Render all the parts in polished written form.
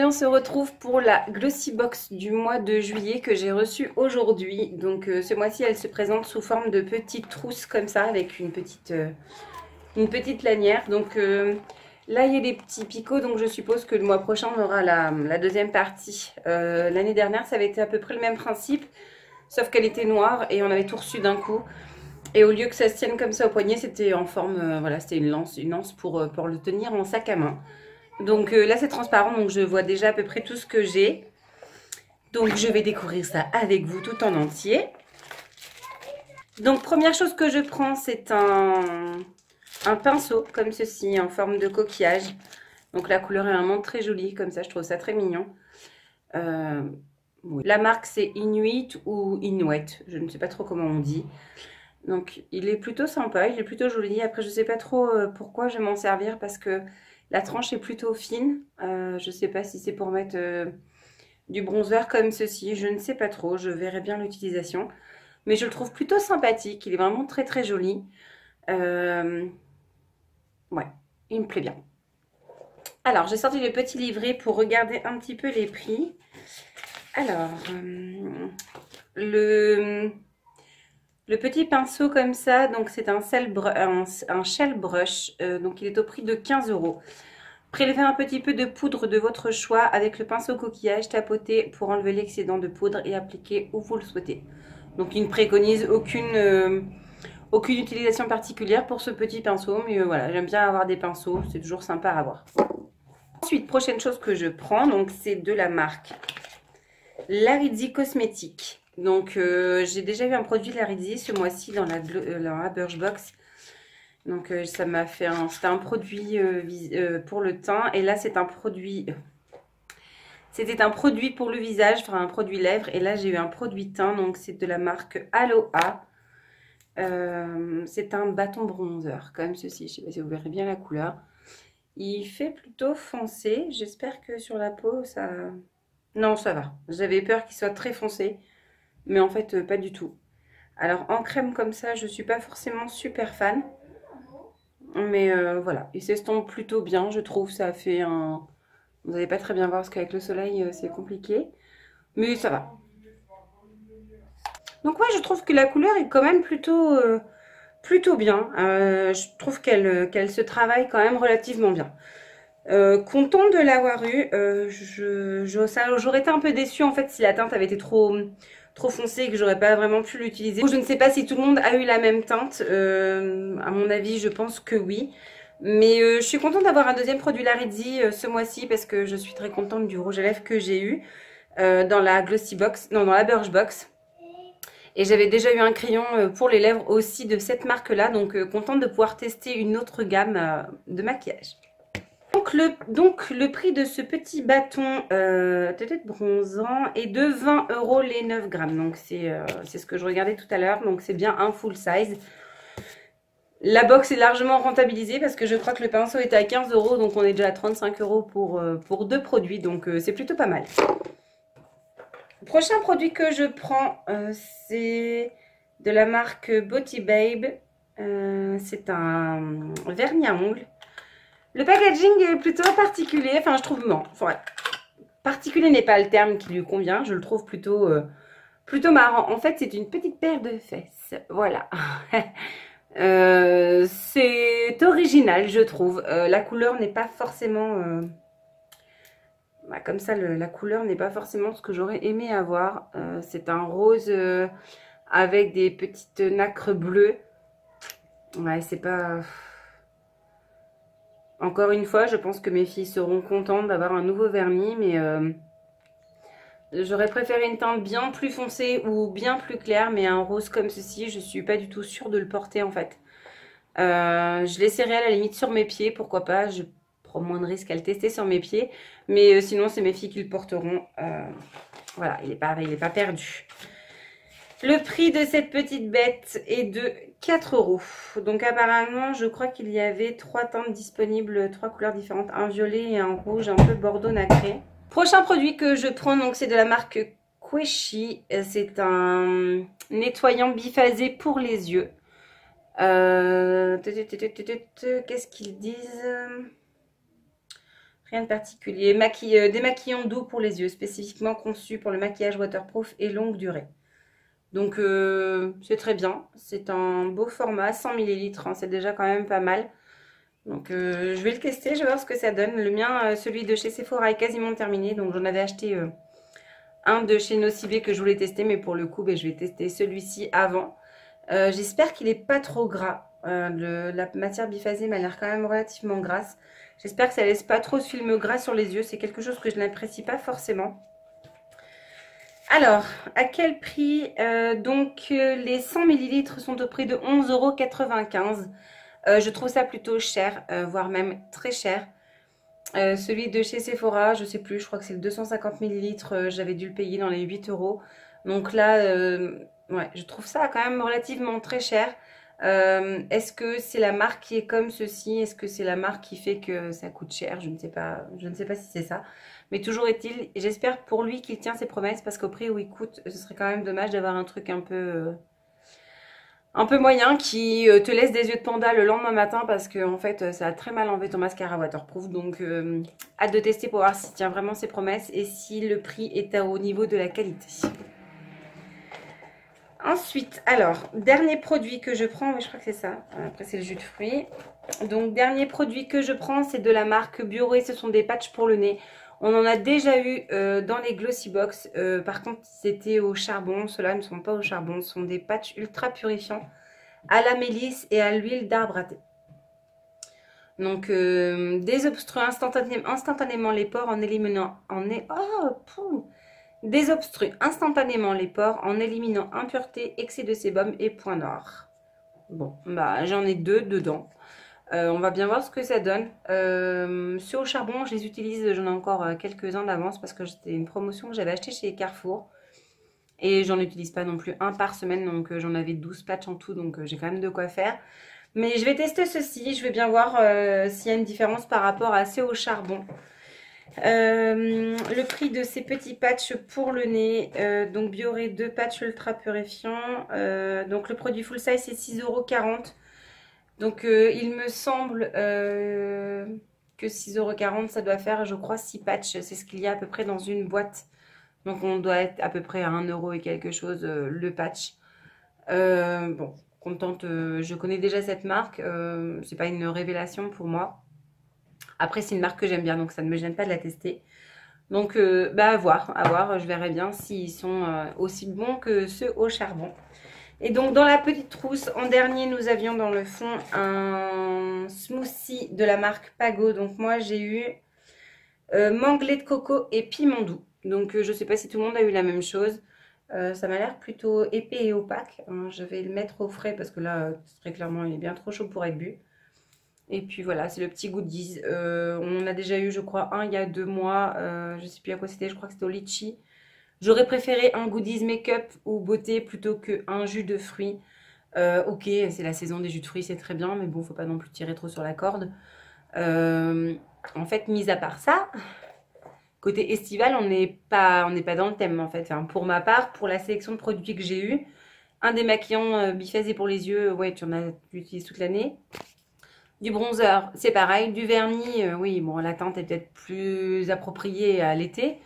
on se retrouve pour la Glossy Box du mois de juillet que j'ai reçue aujourd'hui. Donc ce mois-ci, elle se présente sous forme de petites trousses comme ça, avec une petite lanière. Donc là, il y a des petits picots, donc je suppose que le mois prochain, on aura la deuxième partie. L'année dernière, ça avait été à peu près le même principe, sauf qu'elle était noire et on avait tout reçu d'un coup. Et au lieu que ça se tienne comme ça au poignet, c'était en forme, voilà, c'était une lance pour le tenir en sac à main. Donc là c'est transparent, donc je vois déjà à peu près tout ce que j'ai. Donc je vais découvrir ça avec vous tout en entier. Donc première chose que je prends, c'est un pinceau comme ceci en forme de coquillage. Donc la couleur est vraiment très jolie, comme ça je trouve ça très mignon. Oui. La marque c'est Inuit ou Inuit, je ne sais pas trop comment on dit. Donc il est plutôt sympa, il est plutôt joli. Après je ne sais pas trop pourquoi je vais m'en servir parce que la tranche est plutôt fine. Je ne sais pas si c'est pour mettre du bronzer comme ceci. Je ne sais pas trop. Je verrai bien l'utilisation. Mais je le trouve plutôt sympathique. Il est vraiment très très joli. Ouais, il me plaît bien. Alors, j'ai sorti le petit livret pour regarder un petit peu les prix. Alors, le petit pinceau comme ça, donc c'est un shell brush, donc il est au prix de 15 €. Prélevez un petit peu de poudre de votre choix avec le pinceau coquillage, tapotez pour enlever l'excédent de poudre et appliquer où vous le souhaitez. Donc il ne préconise aucune utilisation particulière pour ce petit pinceau, mais voilà, j'aime bien avoir des pinceaux, c'est toujours sympa à avoir. Ensuite, prochaine chose que je prends, donc c'est de la marque Larizzi Cosmétiques. Donc j'ai déjà eu un produit de Larizzi ce mois-ci dans la Birchbox. Donc ça m'a fait c'était un produit pour le teint et là c'est un produit c'était un produit pour le visage, enfin un produit lèvres, et là j'ai eu un produit teint, donc c'est de la marque Aloha. C'est un bâton bronzer comme ceci, je ne sais pas si vous verrez bien la couleur. Il fait plutôt foncé, j'espère que sur la peau ça... Non, ça va, j'avais peur qu'il soit très foncé, mais en fait pas du tout. Alors en crème comme ça, je ne suis pas forcément super fan. Mais voilà, il s'estompe plutôt bien, je trouve. Ça fait un... Vous n'allez pas très bien voir parce qu'avec le soleil, c'est compliqué. Mais ça va. Donc ouais, je trouve que la couleur est quand même plutôt bien. Je trouve qu'elle se travaille quand même relativement bien. Content de l'avoir eu. J'aurais été un peu déçue en fait si la teinte avait été trop foncée et que j'aurais pas vraiment pu l'utiliser. Je ne sais pas si tout le monde a eu la même teinte. À mon avis, je pense que oui. Mais je suis contente d'avoir un deuxième produit Larizzi ce mois-ci parce que je suis très contente du rouge à lèvres que j'ai eu dans la Glossy Box, non, dans la Birchbox. Et j'avais déjà eu un crayon pour les lèvres aussi de cette marque-là. Donc contente de pouvoir tester une autre gamme de maquillage. Donc le prix de ce petit bâton peut-être bronzant est de 20 € les 9 grammes. Donc c'est ce que je regardais tout à l'heure. Donc c'est bien un full size. La box est largement rentabilisée parce que je crois que le pinceau était à 15 €. Donc on est déjà à 35 € pour deux produits. Donc c'est plutôt pas mal. Le prochain produit que je prends, c'est de la marque Beauty Babe. C'est un vernis à ongles. Le packaging est plutôt particulier, enfin je trouve, non, enfin, particulier n'est pas le terme qui lui convient, je le trouve plutôt marrant. En fait c'est une petite paire de fesses, voilà. C'est original je trouve, la couleur n'est pas forcément, comme ça la couleur n'est pas forcément ce que j'aurais aimé avoir. C'est un rose avec des petites nacres bleues, ouais c'est pas... Encore une fois, je pense que mes filles seront contentes d'avoir un nouveau vernis, mais j'aurais préféré une teinte bien plus foncée ou bien plus claire, mais un rose comme ceci, je suis pas du tout sûre de le porter en fait. Je l'essaierai à la limite sur mes pieds, pourquoi pas, je prends moins de risques à le tester sur mes pieds, mais sinon c'est mes filles qui le porteront. Voilà, il est pas perdu. Le prix de cette petite bête est de 4 €. Donc apparemment, je crois qu'il y avait 3 teintes disponibles, 3 couleurs différentes, un violet et un rouge un peu bordeaux nacré. Prochain produit que je prends, donc c'est de la marque Queshi. C'est un nettoyant biphasé pour les yeux. Qu'est-ce qu'ils disent? Rien de particulier. Démaquillant doux pour les yeux, spécifiquement conçu pour le maquillage waterproof et longue durée. Donc, c'est très bien. C'est un beau format, 100 millilitres, hein, c'est déjà quand même pas mal. Donc, je vais le tester, je vais voir ce que ça donne. Le mien, celui de chez Sephora, est quasiment terminé. Donc, j'en avais acheté un de chez Nocibé que je voulais tester. Mais pour le coup, ben, je vais tester celui-ci avant. J'espère qu'il n'est pas trop gras. La matière biphasée m'a l'air quand même relativement grasse. J'espère que ça laisse pas trop de film gras sur les yeux. C'est quelque chose que je n'apprécie pas forcément. Alors, à quel prix les 100 millilitres sont au prix de 11,95 €. Je trouve ça plutôt cher, voire même très cher. Celui de chez Sephora, je sais plus, je crois que c'est le 250 millilitres. J'avais dû le payer dans les 8 €. Donc là, ouais, je trouve ça quand même relativement très cher. Est-ce que c'est la marque qui est comme ceci? Est-ce que c'est la marque qui fait que ça coûte cher? Je ne sais pas si c'est ça. Mais toujours est-il, j'espère pour lui qu'il tient ses promesses parce qu'au prix où il coûte, ce serait quand même dommage d'avoir un truc un peu moyen qui te laisse des yeux de panda le lendemain matin parce que en fait ça a très mal enlevé ton mascara waterproof. Donc hâte de tester pour voir s'il tient vraiment ses promesses et si le prix est au niveau de la qualité. Ensuite, alors, dernier produit que je prends, oui je crois que c'est ça, après c'est le jus de fruits. Donc dernier produit que je prends, c'est de la marque Bioré, ce sont des patchs pour le nez. On en a déjà eu dans les Glossy Box, par contre c'était au charbon, ceux-là ne sont pas au charbon, ce sont des patchs ultra purifiants à la mélisse et à l'huile d'arbre à thé. Donc désobstrue instantanément les pores en éliminant... Désobstrue instantanément les pores en éliminant impuretés, excès de sébum et points noirs. Bon, bah j'en ai deux dedans. On va bien voir ce que ça donne. Ceux au charbon, je les utilise, j'en ai encore quelques-uns d'avance parce que c'était une promotion que j'avais acheté chez Carrefour. Et j'en utilise pas non plus un par semaine, donc j'en avais 12 patchs en tout, donc j'ai quand même de quoi faire. Mais je vais tester ceci, je vais bien voir s'il y a une différence par rapport à ceux au charbon. Le prix de ces petits patchs pour le nez, donc Bioré 2 patchs ultra purifiants, donc le produit full size c'est 6,40 €. Donc il me semble que 6,40 € ça doit faire je crois 6 patchs, c'est ce qu'il y a à peu près dans une boîte. Donc on doit être à peu près à 1 € et quelque chose le patch. Bon, contente, je connais déjà cette marque, c'est pas une révélation pour moi. Après, c'est une marque que j'aime bien, donc ça ne me gêne pas de la tester. Donc, bah, à voir, je verrai bien s'ils sont aussi bons que ceux au charbon. Et donc, dans la petite trousse, en dernier, nous avions dans le fond un smoothie de la marque Pago. Donc, moi, j'ai eu mangue lait de coco et piment doux. Donc, je ne sais pas si tout le monde a eu la même chose. Ça m'a l'air plutôt épais et opaque. Hein. Je vais le mettre au frais parce que là, très clairement, il est bien trop chaud pour être bu. Et puis voilà, c'est le petit goodies. On en a déjà eu, je crois, un il y a 2 mois. Je ne sais plus à quoi c'était, je crois que c'était au litchi. J'aurais préféré un goodies make-up ou beauté plutôt qu'un jus de fruits. Ok, c'est la saison des jus de fruits, c'est très bien, mais bon, faut pas non plus tirer trop sur la corde. En fait, mis à part ça, côté estival, on n'est pas dans le thème en fait. Enfin, pour ma part, pour la sélection de produits que j'ai eu, un démaquillant biphasé pour les yeux, ouais, tu l'utilises toute l'année. Du bronzer, c'est pareil. Du vernis, oui, bon, la teinte est peut-être plus appropriée à l'été.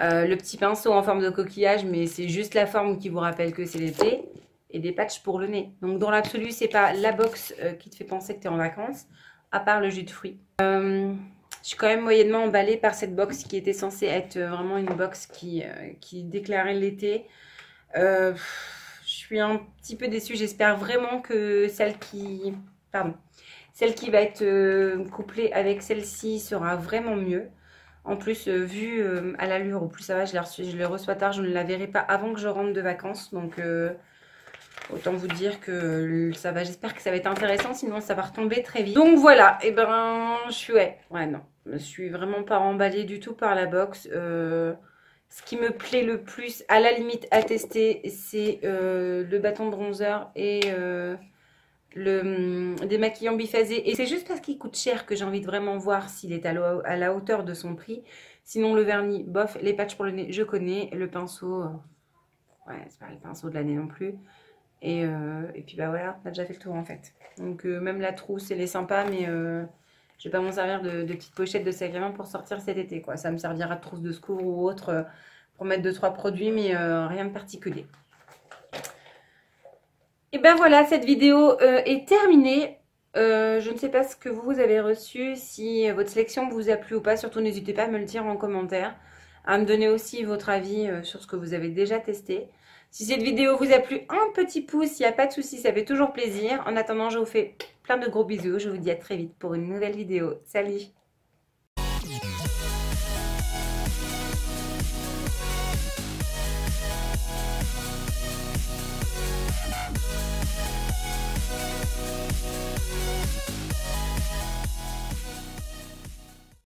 Le petit pinceau en forme de coquillage, mais c'est juste la forme qui vous rappelle que c'est l'été. Et des patchs pour le nez. Donc dans l'absolu, c'est pas la box qui te fait penser que tu es en vacances, à part le jus de fruits. Je suis quand même moyennement emballée par cette box qui était censée être vraiment une box qui déclarait l'été. Je suis un petit peu déçue. J'espère vraiment que celle qui va être couplée avec celle-ci sera vraiment mieux. En plus, vu à l'allure, au plus ça va, je le reçois tard, je ne la verrai pas avant que je rentre de vacances. Donc, autant vous dire que ça va. J'espère que ça va être intéressant, sinon ça va retomber très vite. Donc voilà, et ben, non. Je suis vraiment pas emballée du tout par la box. Ce qui me plaît le plus, à la limite, à tester, c'est le bâton de bronzer et le démaquillant biphasé. Et c'est juste parce qu'il coûte cher que j'ai envie de vraiment voir s'il est à la hauteur de son prix. Sinon, le vernis, bof. Les patchs pour le nez, je connais. Le pinceau, ouais, c'est pas le pinceau de l'année non plus. Et puis bah voilà, on a déjà fait le tour en fait. Donc même la trousse, elle est sympa, mais Je vais pas m'en servir de petite pochette de sac à main pour sortir cet été, quoi. Ça me servira de trousse de secours ou autre pour mettre 2-3 produits, mais rien de particulier. Et ben voilà, cette vidéo est terminée. Je ne sais pas ce que vous avez reçu, si votre sélection vous a plu ou pas. Surtout, n'hésitez pas à me le dire en commentaire, à me donner aussi votre avis sur ce que vous avez déjà testé. Si cette vidéo vous a plu, un petit pouce, il n'y a pas de souci, ça fait toujours plaisir. En attendant, je vous fais plein de gros bisous. Je vous dis à très vite pour une nouvelle vidéo. Salut!